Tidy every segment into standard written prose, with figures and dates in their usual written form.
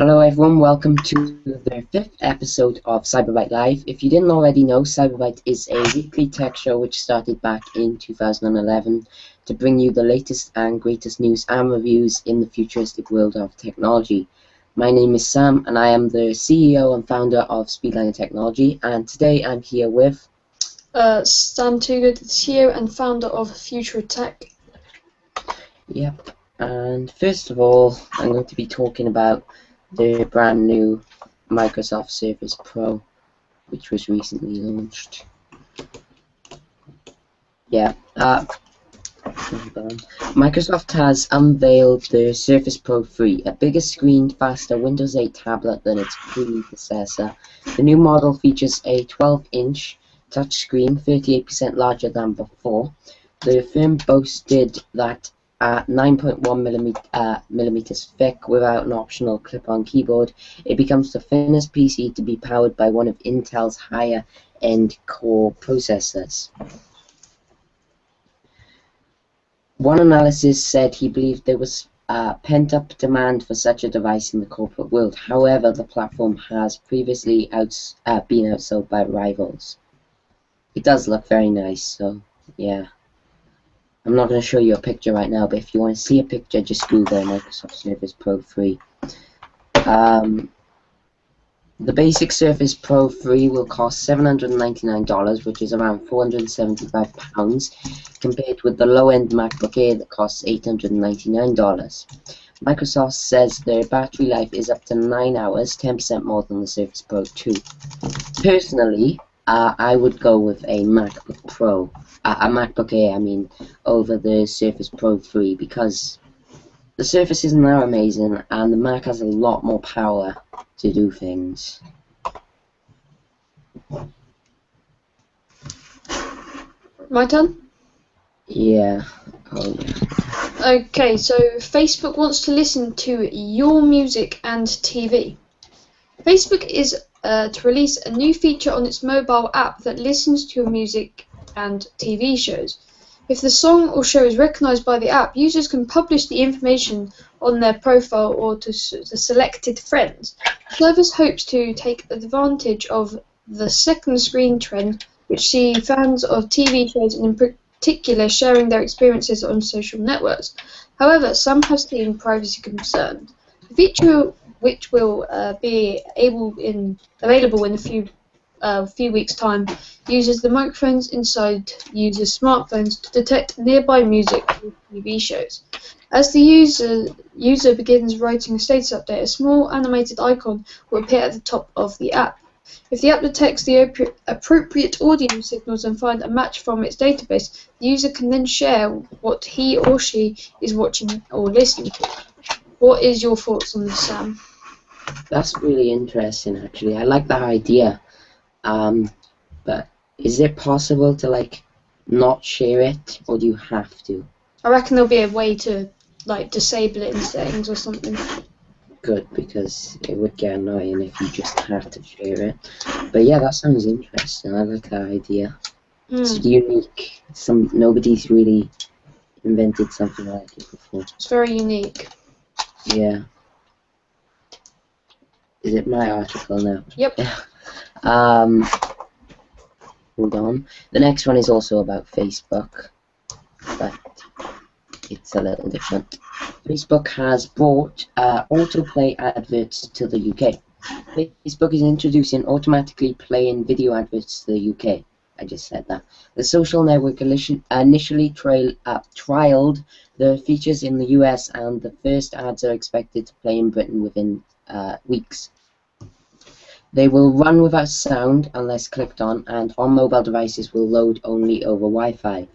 Hello everyone, welcome to the 5th episode of Cyberbyte Live. If you didn't already know, Cyberbyte is a weekly tech show which started back in 2011 to bring you the latest and greatest news and reviews in the futuristic world of technology. My name is Sam and I am the CEO and founder of Speedliner Technology, and today I'm here with Sam Toogood, CEO and founder of Futuristic. Yep, and first of all I'm going to be talking about the brand new Microsoft Surface Pro, which was recently launched. Microsoft has unveiled the Surface Pro 3, a bigger screened, faster Windows 8 tablet than its predecessor. The new model features a 12-inch touchscreen, 38% larger than before. The firm boasted that at 9.1 millimeters thick, without an optional clip-on keyboard, it becomes the thinnest PC to be powered by one of Intel's higher-end core processors. One analysis said he believed there was pent-up demand for such a device in the corporate world. However, the platform has previously been outsold by rivals. It does look very nice, so yeah. I'm not going to show you a picture right now, but if you want to see a picture, just Google Microsoft Surface Pro 3. The basic Surface Pro 3 will cost $799, which is around £475, compared with the low-end MacBook Air that costs $899. Microsoft says their battery life is up to 9 hours, 10% more than the Surface Pro 2. Personally, I would go with a MacBook Pro, a MacBook Air, over the Surface Pro 3, because the Surface isn't that amazing, and the Mac has a lot more power to do things. My turn? Yeah. Okay, so Facebook wants to listen to your music and TV. Facebook is to release a new feature on its mobile app that listens to your music and TV shows. If the song or show is recognized by the app, users can publish the information on their profile or to the selected friends. The service hopes to take advantage of the second screen trend, which sees fans of TV shows and in particular sharing their experiences on social networks. However, some have seen privacy concerns. The feature, which will be available in a few weeks' time, uses the microphones inside users' smartphones to detect nearby music or TV shows. As the user begins writing a status update, a small animated icon will appear at the top of the app. If the app detects the appropriate audio signals and finds a match from its database, the user can then share what he or she is watching or listening to. What is your thoughts on this, Sam? That's really interesting, actually. I like that idea. But is it possible to not share it, or do you have to? I reckon there'll be a way to disable it in settings or something. Good, because it would get annoying if you just have to share it. But yeah, that sounds interesting. I like that idea. It's unique. Nobody's really invented something like it before. It's very unique. Yeah. Is it my article now? Yep. Hold on. The next one is also about Facebook, but it's a little different. Facebook has brought autoplay adverts to the UK. Facebook is introducing automatically playing video adverts to the UK. I just said that. The social network initially trialed the features in the US, and the first ads are expected to play in Britain within weeks. They will run without sound unless clicked on, and on mobile devices will load only over Wi-Fi.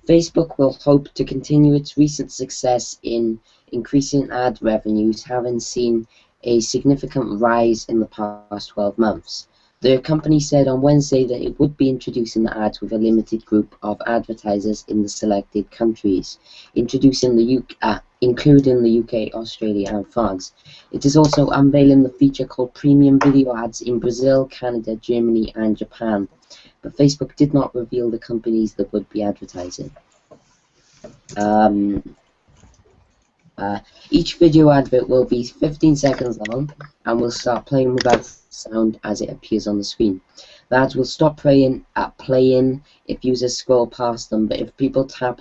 Facebook will hope to continue its recent success in increasing ad revenues, having seen a significant rise in the past 12 months. The company said on Wednesday that it would be introducing the ads with a limited group of advertisers in the selected countries, including the UK, Australia and France. It is also unveiling the feature called Premium Video Ads in Brazil, Canada, Germany and Japan. But Facebook did not reveal the companies that would be advertising. Each video advert will be 15 seconds long and will start playing without sound as it appears on the screen. The ads will stop playing if users scroll past them, but if people tap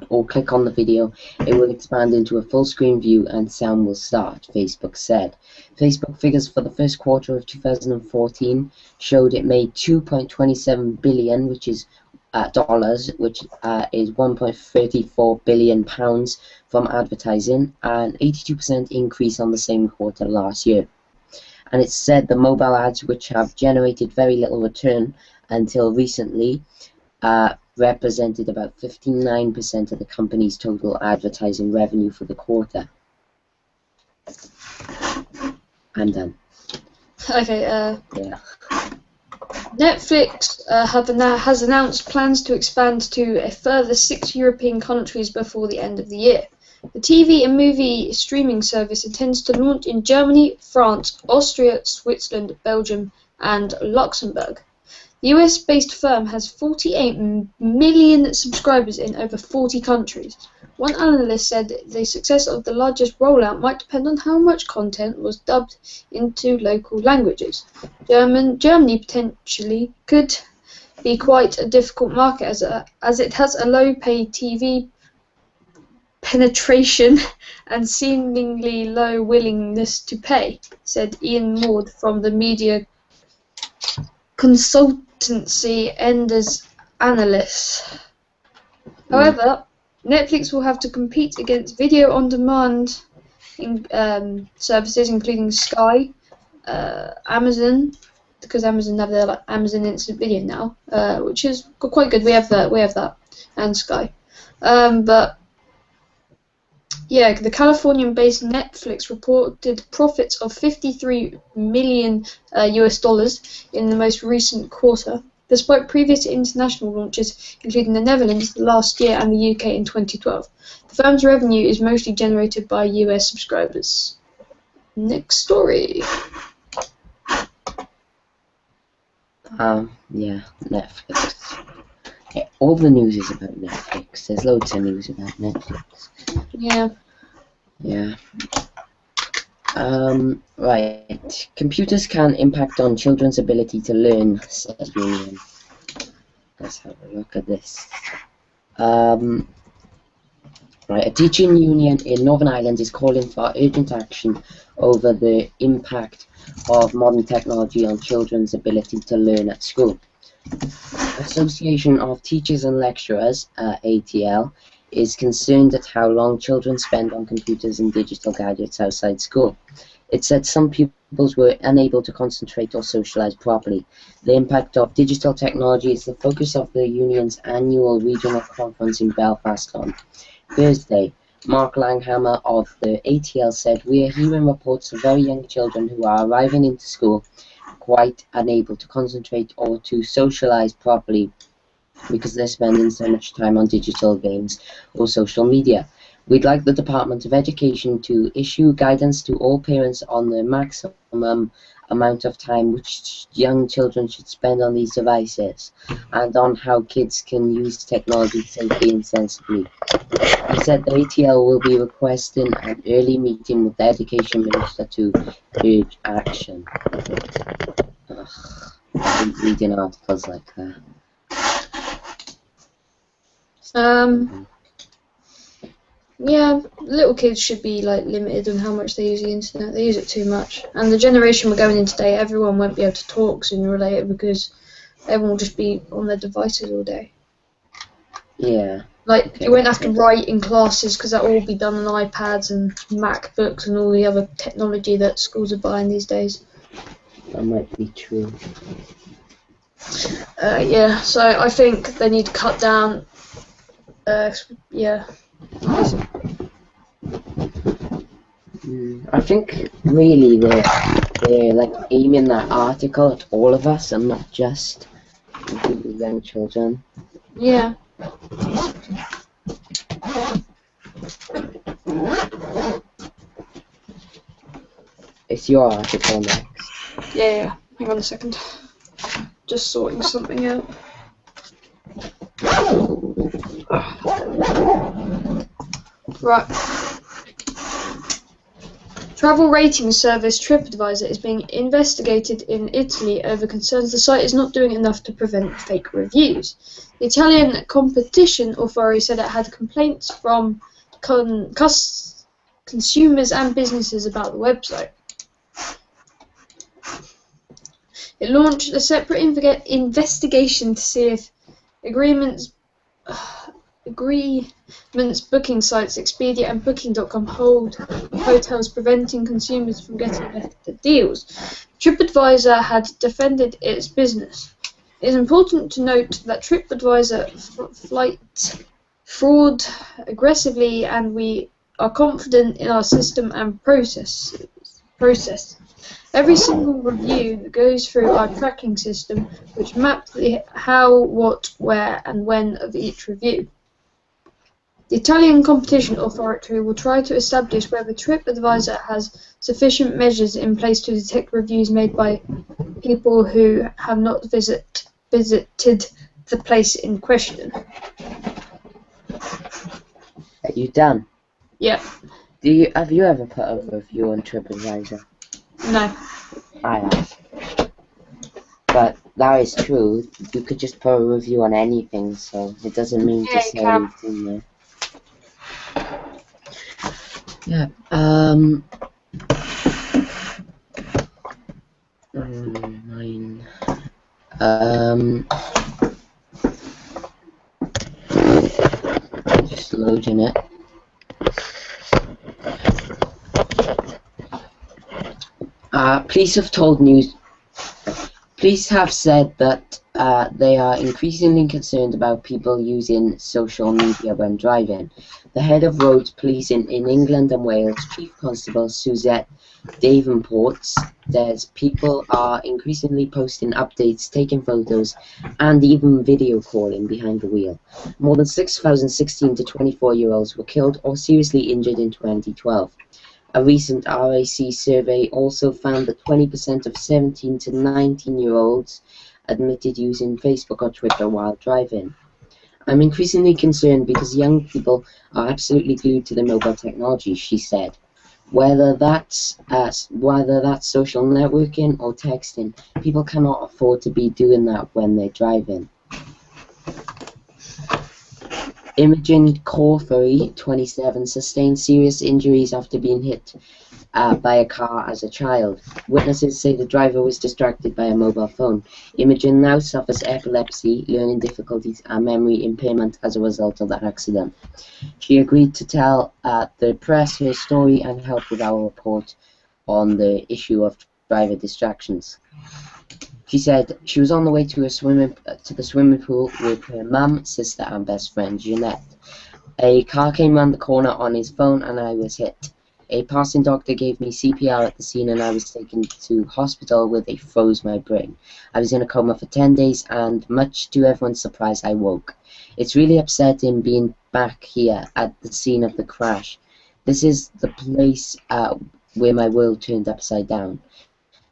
or click on the video, it will expand into a full screen view and sound will start, Facebook said. Facebook figures for the first quarter of 2014 showed it made 2.27 billion, which is dollars, which is 1.34 billion pounds from advertising, an 82% increase on the same quarter last year. And it said the mobile ads, which have generated very little return until recently, represented about 59% of the company's total advertising revenue for the quarter. I'm done. Okay, Yeah. Netflix has announced plans to expand to a further 6 European countries before the end of the year. The TV and movie streaming service intends to launch in Germany, France, Austria, Switzerland, Belgium, and Luxembourg. The US-based firm has 48 million subscribers in over 40 countries. One analyst said the success of the largest rollout might depend on how much content was dubbed into local languages. Germany potentially could be quite a difficult market as it has a low pay TV penetration and seemingly low willingness to pay, said Ian Maud from the media consultancy Enders Analysts. However, Netflix will have to compete against video-on-demand services including Sky, Amazon, because Amazon have their Amazon Instant Video now, which is quite good. We have that, and Sky. But yeah, the Californian-based Netflix reported profits of $53 million US dollars in the most recent quarter, despite previous international launches, including the Netherlands last year and the UK in 2012. The firm's revenue is mostly generated by US subscribers. Next story. Yeah, Netflix. Okay, all the news is about Netflix. There's loads of news about Netflix. Yeah. Yeah. Right. Computers can impact on children's ability to learn, said Union. Let's have a look at this. Right, a teaching union in Northern Ireland is calling for urgent action over the impact of modern technology on children's ability to learn at school. Association of Teachers and Lecturers, ATL, is concerned at how long children spend on computers and digital gadgets outside school. It said some pupils were unable to concentrate or socialize properly. The impact of digital technology is the focus of the union's annual regional conference in Belfast on Thursday. Mark Langhammer of the ATL said, "We are hearing reports of very young children who are arriving into school quite unable to concentrate or to socialize properly because they're spending so much time on digital games or social media. We'd like the Department of Education to issue guidance to all parents on the maximum amount of time which young children should spend on these devices and on how kids can use technology safely and sensibly." He said the ATL will be requesting an early meeting with the Education Minister to urge action. Ugh, I hate reading articles like that. Yeah, little kids should be limited on how much they use the internet. They use it too much. And the generation we're going in today, everyone won't be able to talk sooner or later because everyone will just be on their devices all day. Yeah. You won't have to write in classes because that will all be done on iPads and MacBooks and all the other technology that schools are buying these days. That might be true. Yeah, so I think they need to cut down. Yeah. I think really they're aiming that article at all of us and not just the young children. Yeah. It's your article next. Yeah. Hang on a second. Just sorting something out. Right. Travel rating service TripAdvisor is being investigated in Italy over concerns the site is not doing enough to prevent fake reviews. The Italian competition authority said it had complaints from consumers and businesses about the website. It launched a separate investigation to see if agreements booking sites Expedia and Booking.com hold hotels, preventing consumers from getting better deals. TripAdvisor had defended its business. It is important to note that TripAdvisor fights fraud aggressively, and we are confident in our system and process. Every single review goes through our tracking system, which maps the how, what, where, and when of each review. The Italian competition authority will try to establish whether TripAdvisor has sufficient measures in place to detect reviews made by people who have not visited the place in question. Are you done? Yeah. Have you ever put a review on TripAdvisor? No. I have. But that is true. You could just put a review on anything, so it doesn't mean to say anything there. Yeah. Mine. Just loading it. Police have said that they are increasingly concerned about people using social media when driving. The head of roads police in England and Wales, Chief Constable Suzette Davenport, says people are increasingly posting updates, taking photos, and even video calling behind the wheel. More than 6,000 16 to 24-year-olds were killed or seriously injured in 2012. A recent RAC survey also found that 20% of 17 to 19-year-olds admitted using Facebook or Twitter while driving. I'm increasingly concerned because young people are absolutely glued to their mobile technology, she said. Whether that's social networking or texting, people cannot afford to be doing that when they're driving. Imogen Corfery, 27, sustained serious injuries after being hit by a car as a child. Witnesses say the driver was distracted by a mobile phone. Imogen now suffers epilepsy, learning difficulties, and memory impairment as a result of that accident. She agreed to tell the press her story and help with our report on the issue of driver distractions. She said she was on the way to the swimming pool with her mum, sister, and best friend Jeanette. A car came round the corner on his phone and I was hit. A passing doctor gave me CPR at the scene and I was taken to hospital where they froze my brain. I was in a coma for 10 days and, much to everyone's surprise, I woke. It's really upsetting being back here at the scene of the crash. This is the place where my world turned upside down.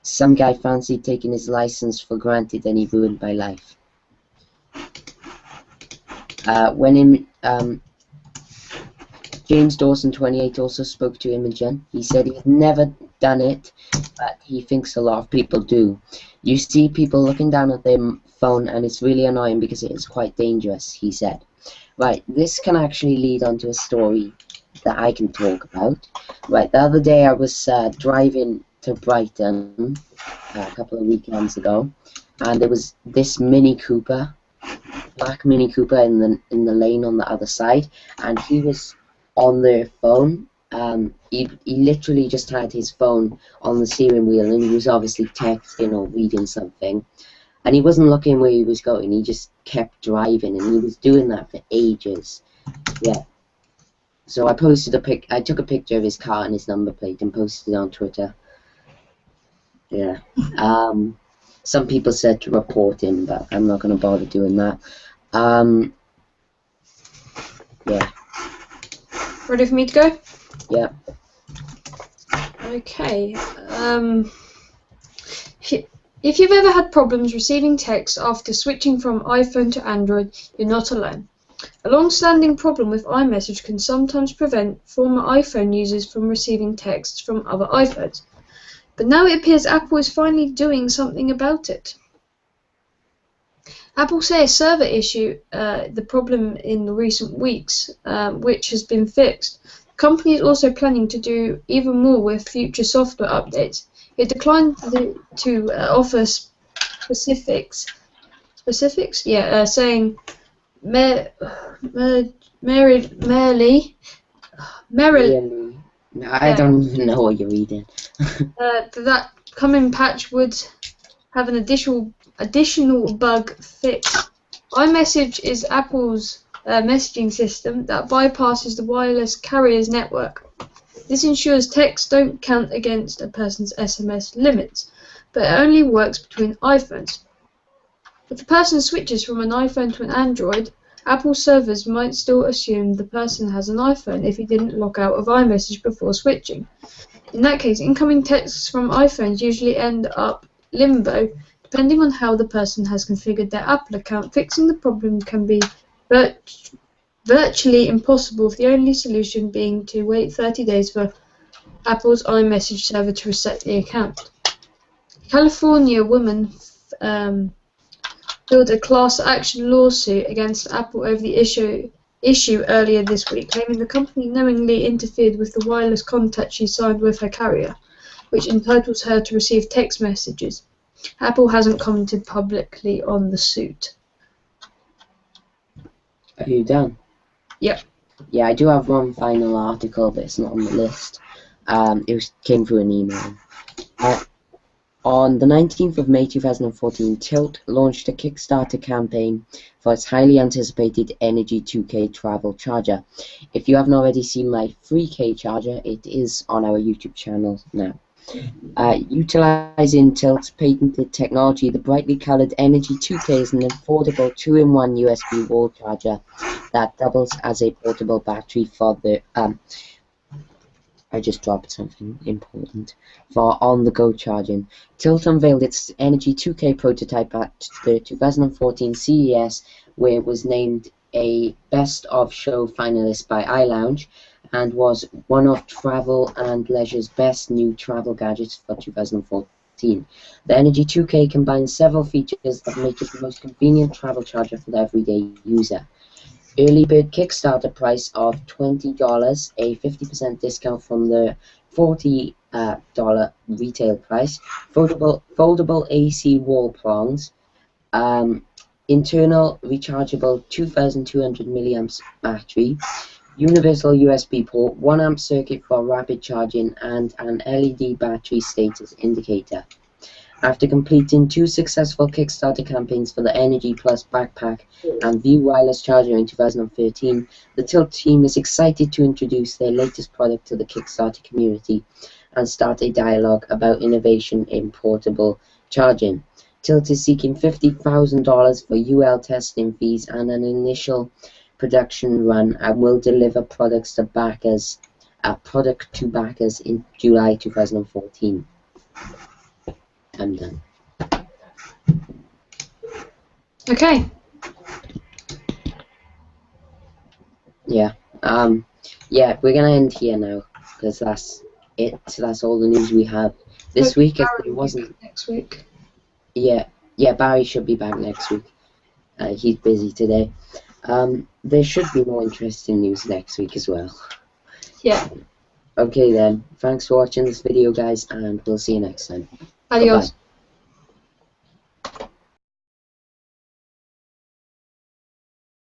Some guy fancied taking his license for granted and he ruined my life. James Dawson, 28, also spoke to Imogen. He said he had never done it, but he thinks a lot of people do. You see people looking down at their phone and it's really annoying because it is quite dangerous, he said. Right, this can actually lead on to a story that I can talk about. Right, the other day I was driving to Brighton a couple of weekends ago, and there was this Mini Cooper, black Mini Cooper in the lane on the other side, and he was on their phone. He literally just had his phone on the steering wheel, and he was obviously texting or reading something, and he wasn't looking where he was going. He just kept driving, and he was doing that for ages. Yeah. So I took a picture of his car and his number plate and posted it on Twitter. Yeah. Some people said to report him, but I'm not going to bother doing that. Yeah. Ready for me to go? Yeah. Okay. If you've ever had problems receiving text after switching from iPhone to Android, you're not alone. A long-standing problem with iMessage can sometimes prevent former iPhone users from receiving texts from other iPhones. But now it appears Apple is finally doing something about it. Apple say a server issue, the problem in the recent weeks, which has been fixed. The company is also planning to do even more with future software updates. It declined to offer specifics. Specifics? Yeah, saying merrily. Really? No, I don't even know what you're reading. That coming patch would have an additional bug fix. iMessage is Apple's messaging system that bypasses the wireless carrier's network. This ensures texts don't count against a person's SMS limits, but it only works between iPhones. If a person switches from an iPhone to an Android, Apple servers might still assume the person has an iPhone if he didn't log out of iMessage before switching. In that case, incoming texts from iPhones usually end up limbo, depending on how the person has configured their Apple account. Fixing the problem can be virtually impossible, with the only solution being to wait 30 days for Apple's iMessage server to reset the account. A California woman filed a class action lawsuit against Apple over the issue earlier this week, claiming the company knowingly interfered with the wireless contract she signed with her carrier, which entitles her to receive text messages. Apple hasn't commented publicly on the suit. Are you done? Yep. Yeah, I do have one final article, but it's not on the list. Came through an email. On the 19th of May 2014, Tilt launched a Kickstarter campaign for its highly anticipated Energy 2K travel charger. If you haven't already seen my 3K charger, it is on our YouTube channel now. Utilizing Tilt's patented technology, the brightly colored Energy 2K is an affordable 2-in-1 USB wall charger that doubles as a portable battery for the I just dropped something important. For on-the-go charging, Tilt unveiled its Energy 2K prototype at the 2014 CES, where it was named a Best of Show finalist by iLounge and was one of Travel and Leisure's best new travel gadgets for 2014. The Energy 2K combines several features that make it the most convenient travel charger for the everyday user. Early bird Kickstarter price of $20, a 50% discount from the $40 retail price. Foldable AC wall prongs. Internal rechargeable 2,200 milliamps battery. Universal USB port, 1 amp circuit for rapid charging, and an LED battery status indicator. After completing 2 successful Kickstarter campaigns for the Energy Plus backpack and View wireless charger in 2013, the Tilt team is excited to introduce their latest product to the Kickstarter community and start a dialogue about innovation in portable charging. Tilt is seeking $50,000 for UL testing fees and an initial production run, and will deliver product to backers in July 2014. I'm done. Okay. Yeah. Yeah, we're gonna end here now because that's it. That's all the news we have this week. If there wasn't next week. Yeah, Barry should be back next week. He's busy today. There should be more interesting news next week as well. Yeah. Okay then. Thanks for watching this video, guys, and we'll see you next time. Adios. Bye-bye.